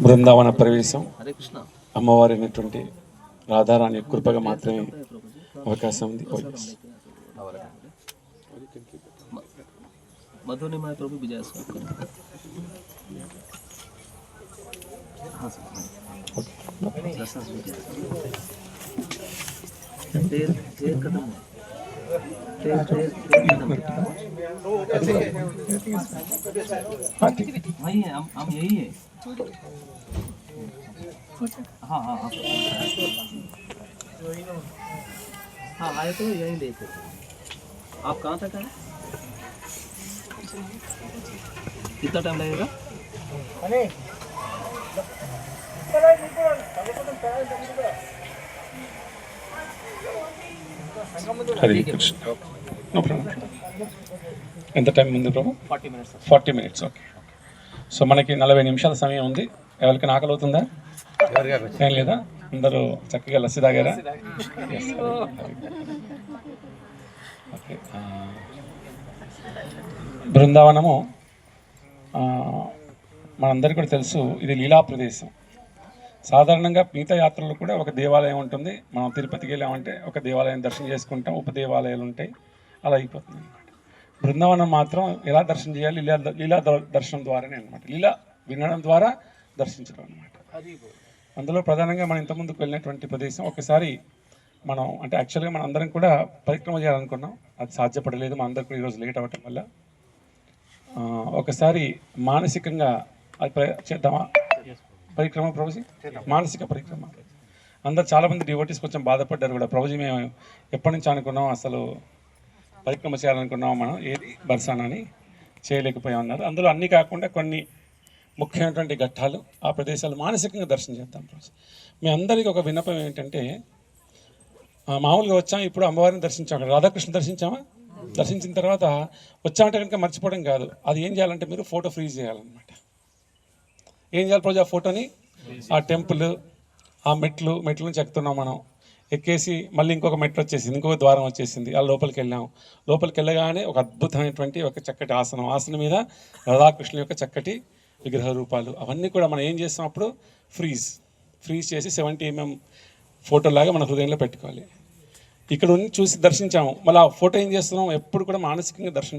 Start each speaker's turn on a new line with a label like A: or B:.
A: బృందావన ప్రవేశం అమ్మవారైనటువంటి రాధారాణి కృపగా మాత్రమే అవకాశం ఉంది.
B: मधुनिमा प्रभु विजय हम यही है। हाँ हाँ हाँ हाँ आए तो यही देखे। आप कहाँ तक आए? कितना टाइम लगेगा?
A: హరే కృష్ణ. No problem. ఎంత టైం ఉంది ప్రభు?
B: 40 minutes.
A: 40 minutes. ఓకే. సో మనకి 40 నిమిషాల సమయం ఉంది. ఎవరికి ఆకలి అవుతుందా? ఏం లేదా? అందరూ చక్కగా లస్సీ తాగారా? ఓకే. బృందావనము మనందరికీ కూడా తెలుసు, ఇది లీలా ప్రదేశం. సాధారణంగా మిగతా యాత్రలు కూడా ఒక దేవాలయం ఉంటుంది. మనం తిరుపతికి వెళ్ళామంటే ఒక దేవాలయం దర్శనం చేసుకుంటాం, ఉపదేవాలయాలు ఉంటాయి, అలా అయిపోతుంది అనమాట. బృందావనం మాత్రం ఎలా దర్శనం చేయాలి? లీలా దర్శనం ద్వారానే అనమాట. లీలా వినడం ద్వారా దర్శించడం అనమాట. అందులో ప్రధానంగా మనం ఇంతకుముందుకు వెళ్ళినటువంటి ప్రదేశం ఒకసారి మనం అంటే యాక్చువల్గా మనం అందరం కూడా పరిక్రమ చేయాలనుకున్నాం, అది సాధ్యపడలేదు. మన అందరికీ కూడా ఈరోజు లేట్ అవ్వటం వల్ల ఒకసారి మానసికంగా అది చేద్దామా పరిక్రమ ప్రభుజీ? మానసిక పరిక్రమ. అందరు చాలామంది డివోటీస్ కొంచెం బాధపడ్డారు కూడా, ప్రభుజీ మేము ఎప్పటి నుంచి అనుకున్నాం అసలు పరిక్రమ చేయాలనుకున్నాం, మనం ఏది బర్సానాని చేయలేకపోయాం అన్నారు. అందులో అన్నీ కాకుండా కొన్ని ముఖ్యమైనటువంటి ఘట్టాలు, ఆ ప్రదేశాలు మానసికంగా దర్శనం చేద్దాం ప్రభుజీ. మీ అందరికీ ఒక విన్నపం ఏంటంటే, మామూలుగా వచ్చాం, ఇప్పుడు అమ్మవారిని దర్శించాం, రాధాకృష్ణ దర్శించామా? దర్శించిన తర్వాత వచ్చామంటే కనుక మర్చిపోవడం కాదు, అది ఏం చేయాలంటే మీరు ఫోటో ఫ్రీజ్ చేయాలన్నమాట. ఏం చేయాలి రోజు? ఆ ఫోటోని ఆ టెంపుల్, ఆ మెట్ల నుంచి ఎక్కుతున్నాం మనం, ఎక్కేసి మళ్ళీ ఇంకొక మెట్లు వచ్చేసింది, ఇంకొక ద్వారం వచ్చేసింది, ఆ లోపలికి వెళ్ళాము. లోపలికి వెళ్ళగానే ఒక అద్భుతమైనటువంటి ఒక చక్కటి ఆసనం మీద రాధాకృష్ణ యొక్క చక్కటి విగ్రహ రూపాలు, అవన్నీ కూడా మనం ఏం చేస్తాం అప్పుడు ఫ్రీజ్ చేసి 70 mm ఫోటోలాగా మన హృదయంలో పెట్టుకోవాలి. ఇక్కడ చూసి దర్శించాము, మళ్ళీ ఆ ఫోటో ఏం చేస్తున్నాం? ఎప్పుడు కూడా మానసికంగా దర్శనం